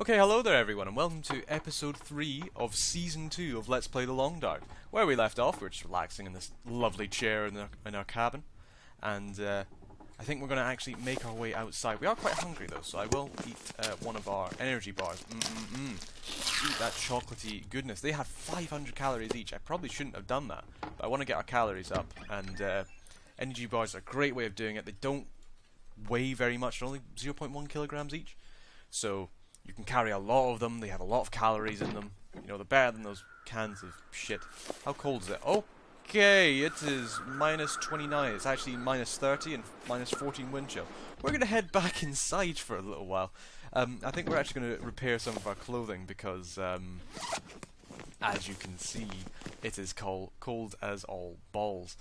Okay, hello there everyone, and welcome to episode 3 of season 2 of Let's Play The Long Dark. Where we left off, we were just relaxing in this lovely chair in our cabin, and I think we're going to actually make our way outside. We are quite hungry though, so I will eat one of our energy bars. Eat that chocolatey goodness. They have 500 calories each. I probably shouldn't have done that, but I want to get our calories up, and energy bars are a great way of doing it. They don't weigh very much, they're only 0.1 kilograms each, so you can carry a lot of them. They have a lot of calories in them. You know, they're better than those cans of shit. How cold is it? Okay, it is minus 29. It's actually minus 30 and minus 14 wind chill. We're going to head back inside for a little while. I think we're actually going to repair some of our clothing because, as you can see, it is cold as all balls.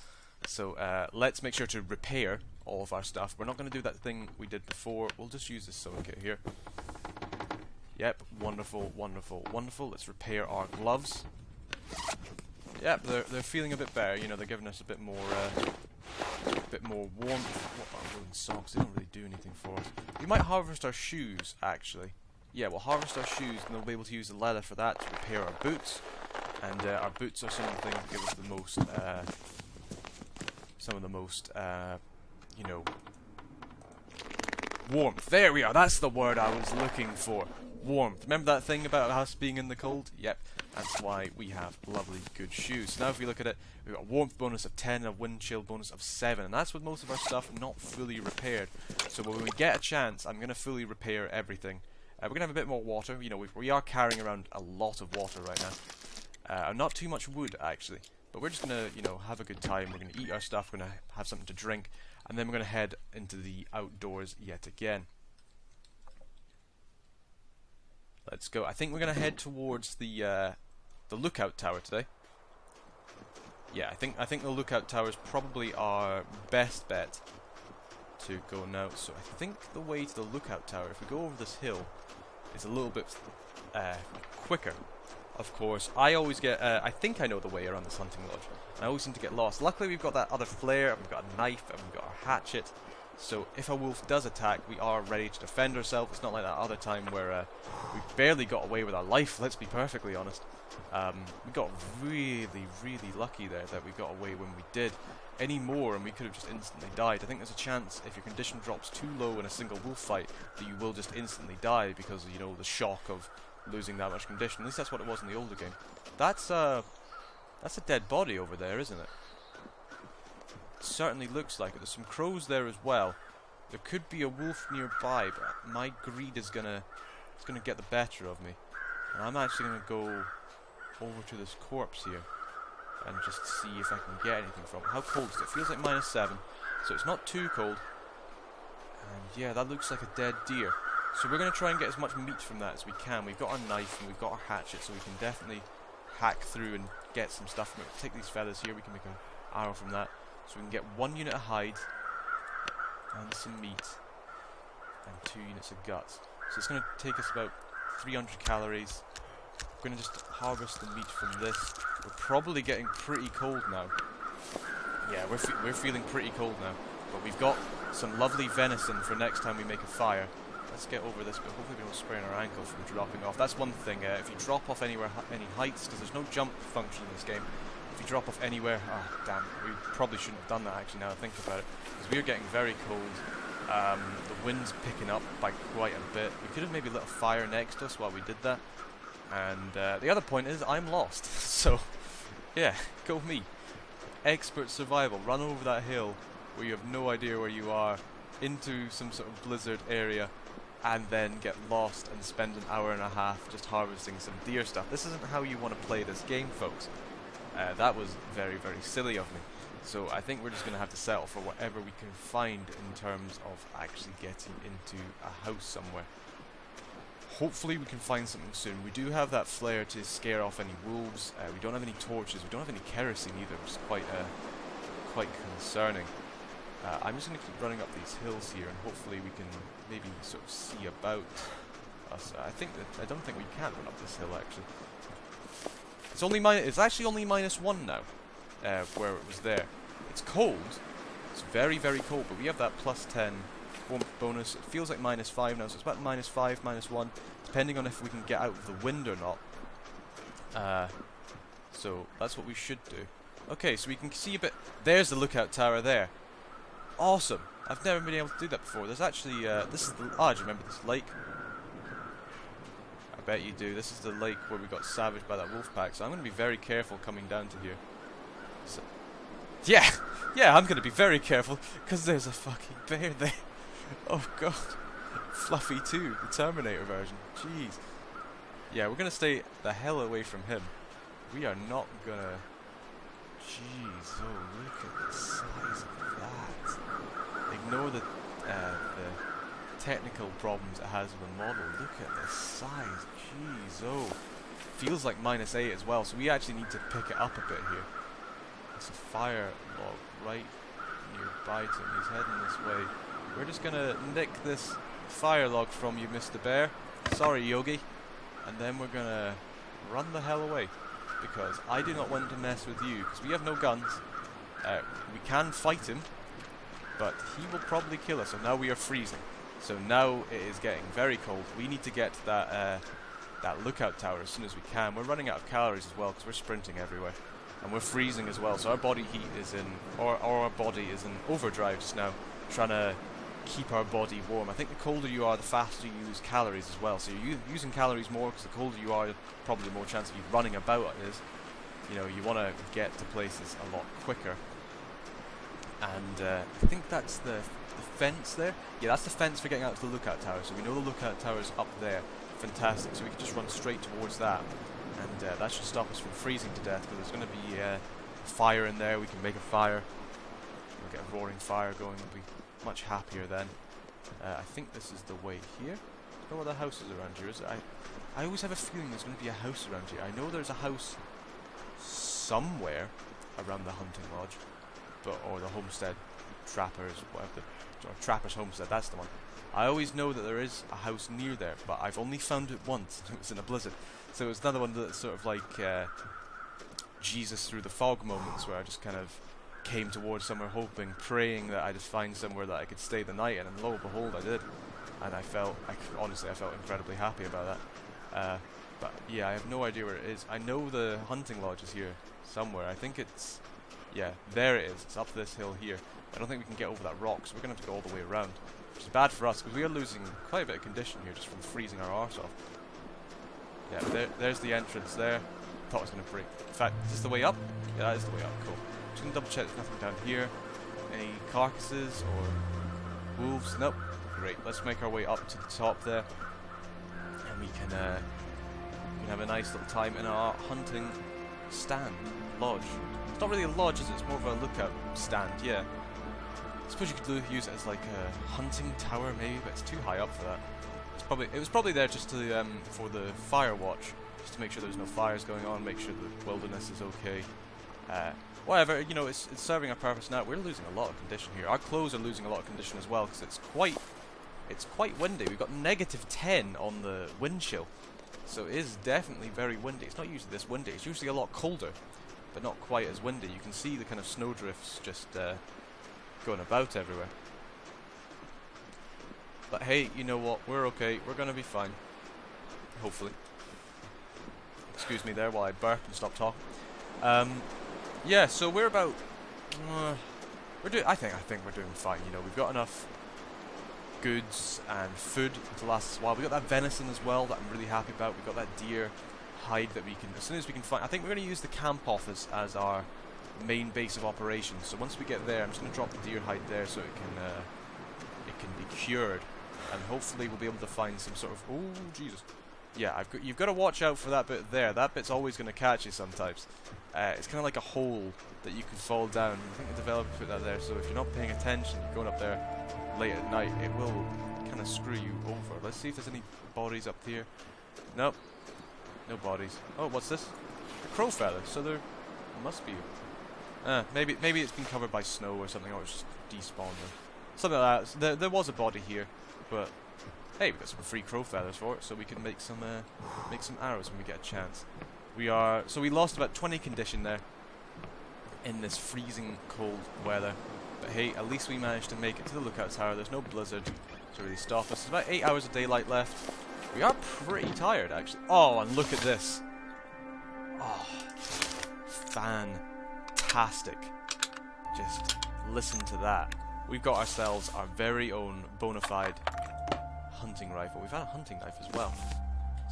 So let's make sure to repair all of our stuff. We're not going to do that thing we did before. We'll just use this sewing kit here. Yep, wonderful, wonderful, wonderful. Let's repair our gloves. Yep, they're feeling a bit better. You know, they're giving us a bit more warmth. What about woolen socks? They don't really do anything for us. We might harvest our shoes, actually. Yeah, we'll harvest our shoes, and we'll be able to use the leather for that to repair our boots. And our boots are some of the things that give us the most, you know, warmth. There we are. That's the word I was looking for. Warmth. Remember that thing about us being in the cold? Yep, that's why we have lovely good shoes. So now if we look at it, we've got a warmth bonus of 10 and a wind chill bonus of 7, and that's with most of our stuff not fully repaired. So when we get a chance, I'm going to fully repair everything. We're going to have a bit more water. You know, we are carrying around a lot of water right now. Not too much wood, actually. But we're just going to, you know, have a good time. We're going to eat our stuff, we're going to have something to drink, and then we're going to head into the outdoors yet again. Let's go. I think we're going to head towards the lookout tower today. Yeah, I think the lookout tower is probably our best bet to go now. So I think the way to the lookout tower, if we go over this hill, is a little bit quicker. Of course, I always get, I think I know the way around this hunting lodge. I always seem to get lost. Luckily we've got that other flare, we've got a knife, and we've got our hatchet. So if a wolf does attack, we are ready to defend ourselves. It's not like that other time where we barely got away with our life, let's be perfectly honest. We got really, really lucky there that we got away when we did. Any more and we could have just instantly died. I think there's a chance if your condition drops too low in a single wolf fight that you will just instantly die because, you know, the shock of losing that much condition. At least that's what it was in the older game. That's a dead body over there, isn't it? It certainly looks like it. There's some crows there as well. There could be a wolf nearby, but my greed is gonna get the better of me. And I'm actually gonna go over to this corpse here and just see if I can get anything from it. How cold is it? It feels like minus 7, so it's not too cold. And yeah, that looks like a dead deer. So we're going to try and get as much meat from that as we can. We've got our knife and we've got our hatchet, so we can definitely hack through and get some stuff from it. Take these feathers here, we can make an arrow from that. So we can get 1 unit of hide and some meat and 2 units of guts. So it's going to take us about 300 calories. We're going to just harvest the meat from this. We're probably getting pretty cold now. Yeah, we're feeling pretty cold now. But we've got some lovely venison for next time we make a fire. Let's get over this, but hopefully we don't sprain our ankle from dropping off. That's one thing, if you drop off anywhere, any heights, because there's no jump function in this game. If you drop off anywhere, oh damn, we probably shouldn't have done that actually now that I think about it. Because we are getting very cold, the wind's picking up by quite a bit. We could have maybe lit a fire next to us while we did that. And the other point is, I'm lost. So, yeah, go me. Expert survival, run over that hill where you have no idea where you are, into some sort of blizzard area, and then get lost and spend an hour and a half just harvesting some deer stuff. This isn't how you want to play this game, folks. That was very, very silly of me. So I think we're just going to have to settle for whatever we can find in terms of actually getting into a house somewhere. Hopefully we can find something soon. We do have that flare to scare off any wolves. We don't have any torches. We don't have any kerosene either, which is quite concerning. I'm just going to keep running up these hills here, and hopefully we can maybe sort of see about us. I don't think we can run up this hill actually. It's actually only -1 now, where it was there. It's cold. It's very, very cold, but we have that +10 warmth bonus. It feels like -5 now, so it's about -5, -1. depending on if we can get out of the wind or not. So that's what we should do. Okay, so we can see a bit. There's the lookout tower there. Awesome. I've never been able to do that before. There's actually, this is the, do you remember this lake? I bet you do. This is the lake where we got savaged by that wolf pack, so I'm going to be very careful coming down to here. So, yeah, I'm going to be very careful, because there's a fucking bear there. Oh god. Fluffy too, the Terminator version. Jeez. Yeah, we're going to stay the hell away from him. We are not going to... Jeez, oh look at the size of that. Ignore the technical problems it has with the model. Look at the size. Jeez, oh. Feels like -8 as well, so we actually need to pick it up a bit here. There's a fire log right nearby to him. He's heading this way. We're just gonna nick this fire log from you, Mr. Bear. Sorry, Yogi. And then we're gonna run the hell away. Because I do not want to mess with you, because we have no guns. We can fight him, but he will probably kill us. So now we are freezing. So now it is getting very cold. We need to get to that lookout tower as soon as we can. We're running out of calories as well, because we're sprinting everywhere. And we're freezing as well, so our body heat is in, or our body is in overdrive just now, trying to keep our body warm. I think the colder you are, the faster you use calories as well. So you're using calories more, because the colder you are, probably the more chance of you running about it is. You know, you want to get to places a lot quicker. And I think that's the fence there. Yeah, that's the fence for getting out to the lookout tower. So we know the lookout tower's up there. Fantastic. So we can just run straight towards that. And that should stop us from freezing to death, because there's going to be fire in there. We can make a fire. We'll get a roaring fire going. We'll be much happier then. I think this is the way here. No other houses around here, is it? I always have a feeling there's going to be a house around here. I know there's a house somewhere around the hunting lodge, or the homestead, trappers, whatever, or trapper's homestead. That's the one. I always know that there is a house near there, but I've only found it once. It was in a blizzard, so it was another one that's sort of like Jesus through the fog moments, where I just kind of came towards somewhere hoping, praying that I'd just find somewhere that I could stay the night in, and lo and behold I did. And honestly I felt incredibly happy about that. But yeah, I have no idea where it is. I know the hunting lodge is here somewhere. I think it's, yeah, there it is. It's up this hill here. I don't think we can get over that rock, so we're going to have to go all the way around. Which is bad for us, because we are losing quite a bit of condition here just from freezing our arse off. Yeah, there's the entrance there. Thought I was going to break. In fact, is this the way up? Yeah, that is the way up. Cool. Just going to double check there's nothing down here. Any carcasses or wolves? Nope. Great. Let's make our way up to the top there. And we can have a nice little time in our hunting stand. Lodge. It's not really a lodge, is it? It's more of a lookout stand, yeah. I suppose you could use it as like a hunting tower maybe, but it's too high up for that. It was probably there just to for the fire watch, just to make sure there's no fires going on, make sure the wilderness is okay. Whatever, you know, it's serving a purpose now. We're losing a lot of condition here. Our clothes are losing a lot of condition as well, because it's quite windy. We've got -10 on the wind chill, so it is definitely very windy. It's not usually this windy. It's usually a lot colder, but not quite as windy. You can see the kind of snowdrifts just going about everywhere. But hey, you know what? We're okay. We're gonna be fine. Hopefully. Excuse me there while I burp and stop talking. Yeah, so we're about. I think we're doing fine. You know, we've got enough goods and food to last us a while. We got that venison as well that I'm really happy about. We got that deer hide that we can, as soon as we can find. I think we're going to use the camp office as our main base of operations. So once we get there, I'm just going to drop the deer hide there so it can be cured, and hopefully we'll be able to find some sort of. Oh Jesus! Yeah, you've got to watch out for that bit there. That bit's always going to catch you sometimes. It's kind of like a hole that you can fall down. I think the developer put that there, so if you're not paying attention, you're going up there late at night, it will kind of screw you over. Let's see if there's any bodies up here. Nope. No bodies. Oh, what's this? A crow feather. So there must be. Maybe it's been covered by snow or something, or it's just despawned or something like that. There was a body here, but hey, we got some free crow feathers for it, so we can make some arrows when we get a chance. So we lost about 20 condition there in this freezing cold weather. But hey, at least we managed to make it to the lookout tower. There's no blizzard. to really stop us. There's about 8 hours of daylight left. We are pretty tired, actually. Oh, and look at this. Oh, fantastic. Just listen to that. We've got ourselves our very own bona fide hunting rifle. We've had a hunting knife as well.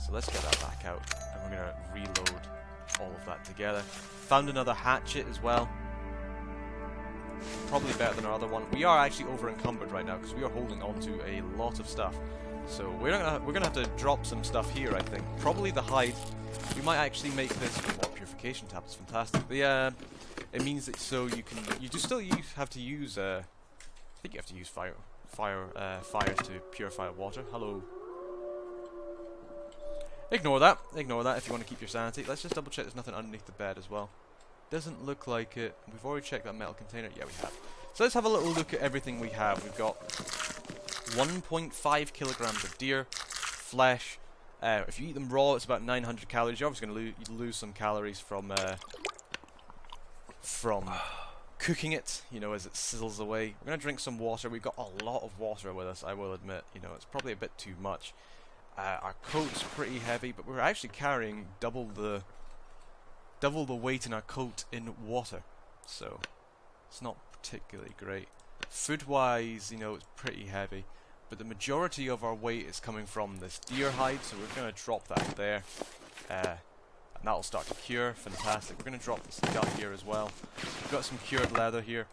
So let's get that back out, and we're going to reload all of that together. Found another hatchet as well. Probably better than our other one. We are actually over encumbered right now because we are holding on to a lot of stuff. So we're gonna have to drop some stuff here, I think. Probably the hide. We might actually make this purification tablets. Fantastic. It means that you do still have to use I think you have to use fires to purify water. Hello. Ignore that if you want to keep your sanity. Let's just double check there's nothing underneath the bed as well. Doesn't look like it. We've already checked that metal container. Yeah, we have. So let's have a little look at everything we have. We've got 1.5 kilograms of deer flesh. If you eat them raw, it's about 900 calories. You're obviously going to lose some calories from cooking it, you know, as it sizzles away. We're going to drink some water. We've got a lot of water with us, I will admit. You know, it's probably a bit too much. Our coat's pretty heavy, but we're actually carrying double the weight in our coat in water. So, it's not particularly great. Food-wise, you know, it's pretty heavy. But the majority of our weight is coming from this deer hide, so we're going to drop that there. And that'll start to cure. Fantastic. We're going to drop this gut here as well. We've got some cured leather here,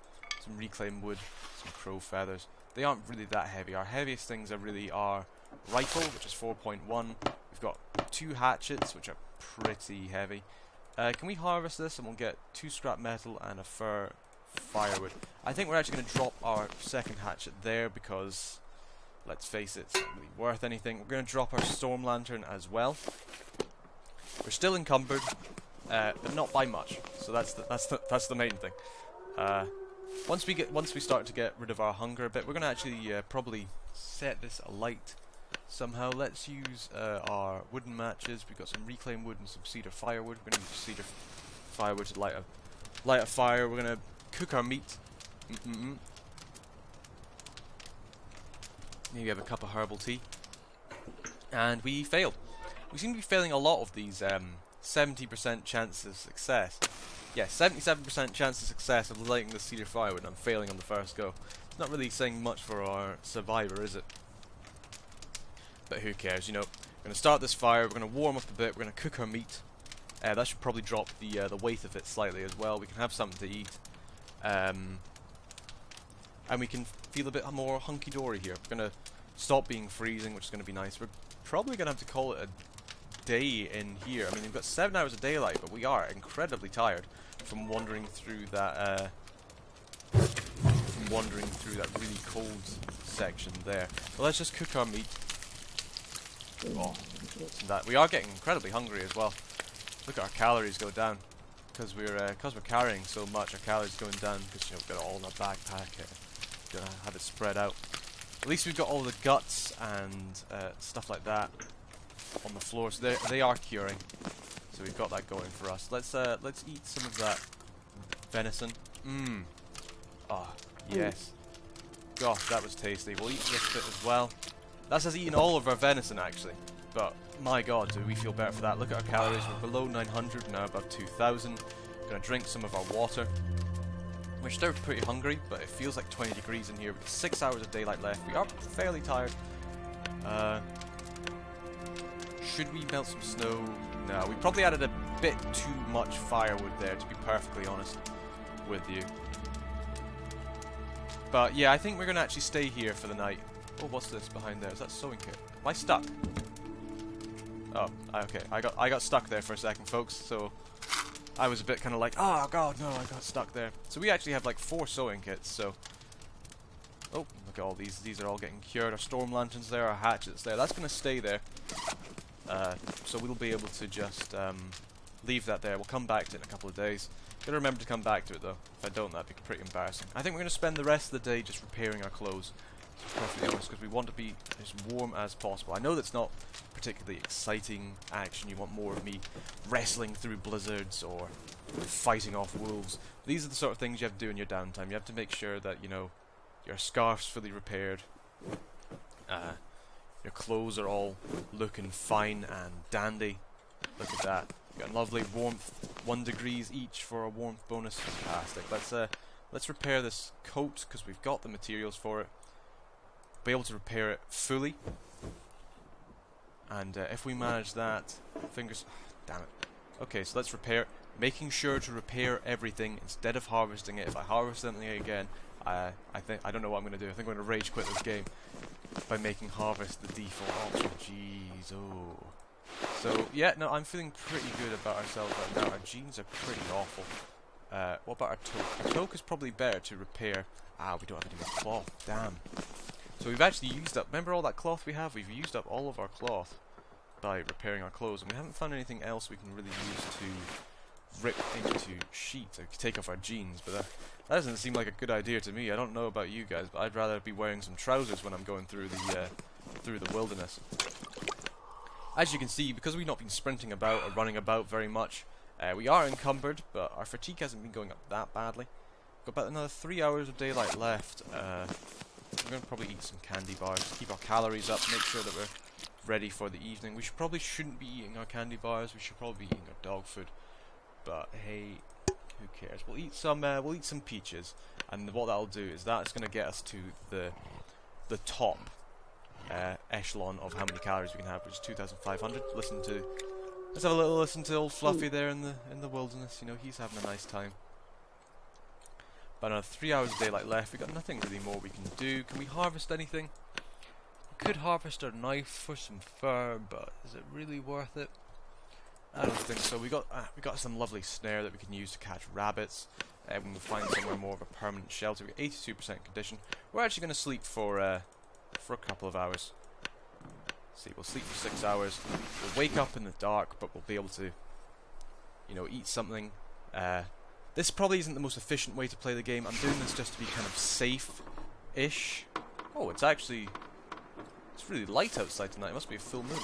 some reclaimed wood, some crow feathers. They aren't really that heavy. Our heaviest things are really our rifle, which is 4.1. We've got 2 hatchets, which are pretty heavy. Can we harvest this and we'll get 2 scrap metal and a fir firewood. I think we're actually going to drop our second hatchet there because, let's face it, it's not really worth anything. We're going to drop our storm lantern as well. We're still encumbered, but not by much. So that's the main thing. Once we start to get rid of our hunger a bit, we're going to actually probably set this alight somehow. Let's use our wooden matches. We've got some reclaimed wood and some cedar firewood. We're going to use cedar firewood to light a fire. We're going to cook our meat. Maybe have a cup of herbal tea. And we failed. We seem to be failing a lot of these 70% chance of success. Yeah, 77% chance of success of lighting the cedar firewood, and I'm failing on the first go. It's not really saying much for our survivor, is it? But who cares, you know. We're going to start this fire, we're going to warm up a bit, we're going to cook our meat. That should probably drop the weight of it slightly as well. We can have something to eat. And we can feel a bit more hunky-dory here. We're going to stop being freezing, which is going to be nice. We're probably going to have to call it a day in here. I mean, we've got 7 hours of daylight, but we are incredibly tired from wandering through that really cold section there. But let's just cook our meat. Oh, that we are getting incredibly hungry as well. Look at our calories go down because we're carrying so much. Our calories going down because, you know, we've got it all in our backpack. Gonna have it spread out. At least we've got all the guts and stuff like that on the floor, so they are curing. So we've got that going for us. Let's eat some of that venison. Ah, yes. Gosh, that was tasty. We'll eat this bit as well. That's us eating all of our venison actually. But my God, do we feel better for that? Look at our calories. We're below 900 now, above 2,000. Gonna drink some of our water. We're still pretty hungry, but it feels like 20 degrees in here. We've got 6 hours of daylight left. We are fairly tired. Should we melt some snow? No, we probably added a bit too much firewood there, to be perfectly honest with you. But yeah, I think we're going to actually stay here for the night. Oh, what's this behind there? Is that sewing kit? Am I stuck? Oh, okay. I got stuck there for a second, folks, so I was a bit kind of like, oh god, no, I got stuck there. So we actually have like 4 sewing kits, so... Oh, look at all these. These are all getting cured. Our storm lanterns there, our hatchets there. That's going to stay there. So we'll be able to just leave that there. We'll come back to it in a couple of days. Gotta remember to come back to it though. If I don't, that'd be pretty embarrassing. I think we're going to spend the rest of the day just repairing our clothes, to be perfectly honest, because we want to be as warm as possible. I know that's not particularly exciting action. You want more of me wrestling through blizzards or fighting off wolves. These are the sort of things you have to do in your downtime. You have to make sure that, you know, your scarf's fully repaired, Your clothes are all looking fine and dandy. Look at that. Got lovely warmth, 1 degrees each for a warmth bonus. Fantastic. Let's repair this coat because we've got the materials for it. Be able to repair it fully. And if we manage that, fingers. Damn it. Okay, so let's repair it. Making sure to repair everything instead of harvesting it. If I harvest something again, I don't know what I'm gonna do. I think I'm gonna rage quit this game by making harvest the default option. Jeez, oh. So yeah, no, I'm feeling pretty good about ourselves right now. Our jeans are pretty awful. What about our toque? Our toque is probably better to repair. Ah, we don't have any more cloth. Damn. So we've actually used up. Remember all that cloth we have? We've used up all of our cloth by repairing our clothes, and we haven't found anything else we can really use to rip into sheets. We could take off our jeans, but that doesn't seem like a good idea to me. I don't know about you guys, but I'd rather be wearing some trousers when I'm going through the wilderness. As you can see, because we've not been sprinting about or running about very much, we are encumbered, but our fatigue hasn't been going up that badly. We've got about another 3 hours of daylight left. We're going to probably eat some candy bars, keep our calories up, make sure that we're ready for the evening. We shouldn't be eating our candy bars. We should probably be eating our dog food. But hey, who cares? We'll eat some peaches, and what that'll do is that's going to get us to the top echelon of how many calories we can have, which is 2,500. Let's have a little listen to old Fluffy there in the wilderness. You know, he's having a nice time. About another 3 hours of daylight left. We've got nothing really more we can do. Can we harvest anything? We could harvest our knife for some fur, but is it really worth it? I don't think so. We got some lovely snare that we can use to catch rabbits. When we find somewhere more of a permanent shelter. We've got 82% condition. We're actually going to sleep for a couple of hours. See, we'll sleep for 6 hours. We'll wake up in the dark, but we'll be able to, you know, eat something. This probably isn't the most efficient way to play the game. I'm doing this just to be kind of safe-ish. Oh, it's really light outside tonight. It must be a full moon.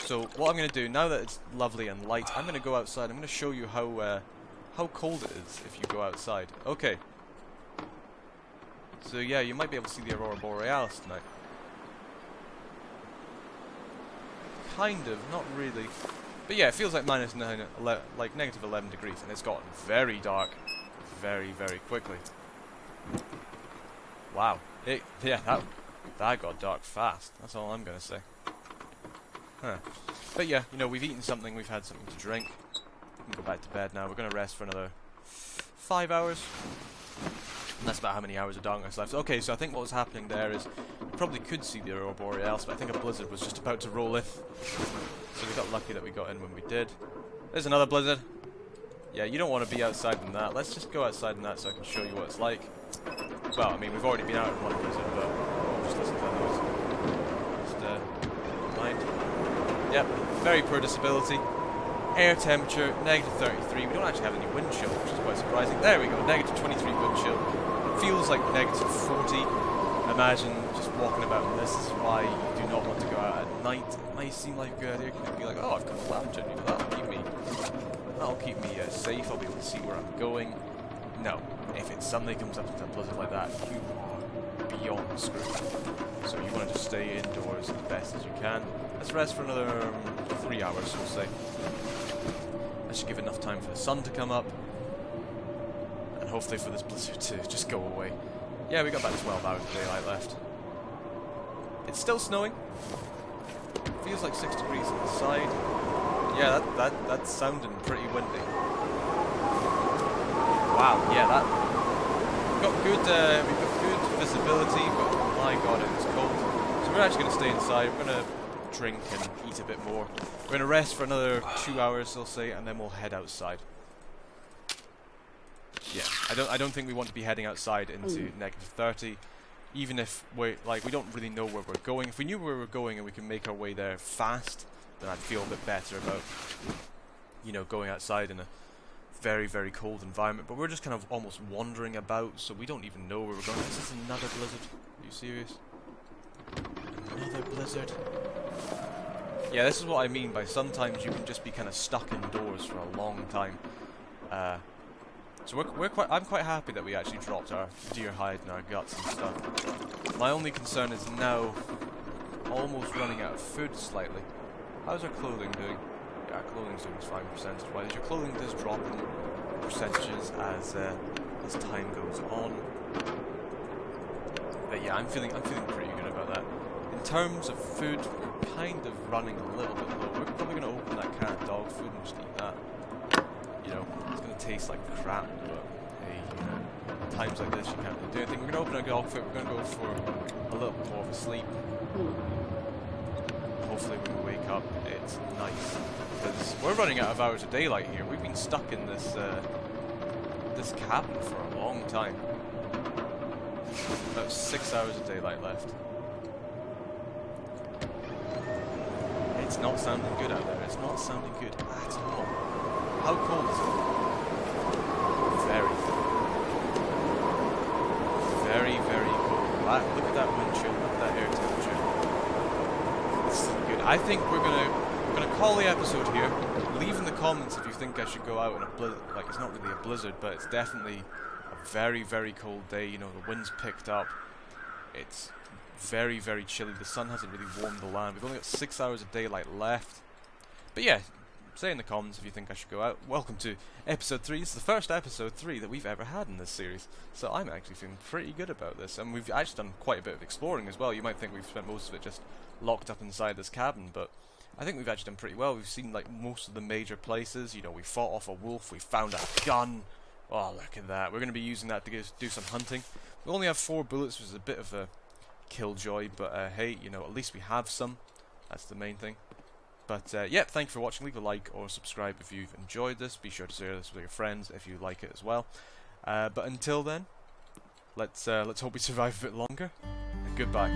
So what I'm going to do, now that it's lovely and light, I'm going to go outside. I'm going to show you how cold it is if you go outside. Okay. So yeah, you might be able to see the Aurora Borealis tonight. Kind of, not really. But yeah, it feels like like negative 11 degrees, and it's gotten very dark very, very quickly. Wow. Yeah, that got dark fast. That's all I'm going to say. Huh. But yeah, you know, we've eaten something, we've had something to drink. We can go back to bed now. We're going to rest for another 5 hours. And that's about how many hours of darkness left. Okay, so I think what was happening there is you probably could see the Aurora Borealis, but I think a blizzard was just about to roll in. So we got lucky that we got in when we did. There's another blizzard. Yeah, you don't want to be outside in that. Let's just go outside in that so I can show you what it's like. Well, I mean, we've already been out in one blizzard, but just listen to that noise. Just, mind. Yep, very poor disability. Air temperature, negative 33. We don't actually have any wind chill, which is quite surprising. There we go, negative 23 wind chill. Feels like negative 40. Imagine just walking about, and this is why you do not want to go out at night. It might seem like a good idea. You can be like, oh, I've got a lantern, you know, that'll keep me safe. I'll be able to see where I'm going. No, if it suddenly comes up with a blizzard like that, you are beyond screwed. So you want to just stay indoors as best as you can. Let's rest for another 3 hours, we'll say. That should give enough time for the sun to come up, and hopefully for this blizzard to just go away. Yeah, we got about 12 hours of daylight left. It's still snowing. Feels like 6 degrees inside. Yeah, that's sounding pretty windy. Wow, yeah, we've got good visibility, but my god, it is cold. So we're actually going to stay inside. We're going to drink and eat a bit more. We're going to rest for another 2 hours, they'll say, and then we'll head outside. Yeah, I don't think we want to be heading outside into negative 30, even if we don't really know where we're going. If we knew where we're going and we can make our way there fast, then I'd feel a bit better about, you know, going outside in a very, very cold environment. But we're just kind of almost wandering about, so we don't even know where we're going. This is another blizzard. Are you serious? Another blizzard. Yeah, this is what I mean by sometimes you can just be kind of stuck indoors for a long time. So I'm quite happy that we actually dropped our deer hide and our guts and stuff. My only concern is now almost running out of food slightly. How's our clothing doing? Yeah, our clothing's doing fine percentage-wise. Your clothing does drop in percentages as time goes on. But yeah, I'm feeling pretty good about that. In terms of food, we're kind of running a little bit low. We're probably going to open that can of dog food and just eat that. You know, it's going to taste like crap, but hey, times like this you can't really do anything. We're going to open our dog food. We're going to go for a little bit more of a sleep. Hopefully when we wake up it's nice, because we're running out of hours of daylight here. We've been stuck in this this cabin for a long time. About 6 hours of daylight left. It's not sounding good out there. It's not sounding good at all. How cold is it? Very cold. Very, very cold. Look at that wind chill. Look at that air temperature. It's good. I think we're gonna call the episode here. Leave in the comments if you think I should go out in a blizzard. Like, it's not really a blizzard, but it's definitely a very, very cold day. You know, the wind's picked up. It's very, very chilly. The sun hasn't really warmed the land. We've only got 6 hours of daylight left. But yeah, say in the comments if you think I should go out. Welcome to episode 3. This is the first episode 3 that we've ever had in this series. So I'm actually feeling pretty good about this. And we've actually done quite a bit of exploring as well. You might think we've spent most of it just locked up inside this cabin, but I think we've actually done pretty well. We've seen like most of the major places. You know, we fought off a wolf. We found a gun. Oh, look at that. We're going to be using that to do some hunting. We only have 4 bullets, which is a bit of a killjoy, but hey, you know, at least we have some. That's the main thing. But yeah, thank you for watching. Leave a like or subscribe if you've enjoyed this. Be sure to share this with your friends if you like it as well. But until then, let's hope we survive a bit longer. And goodbye.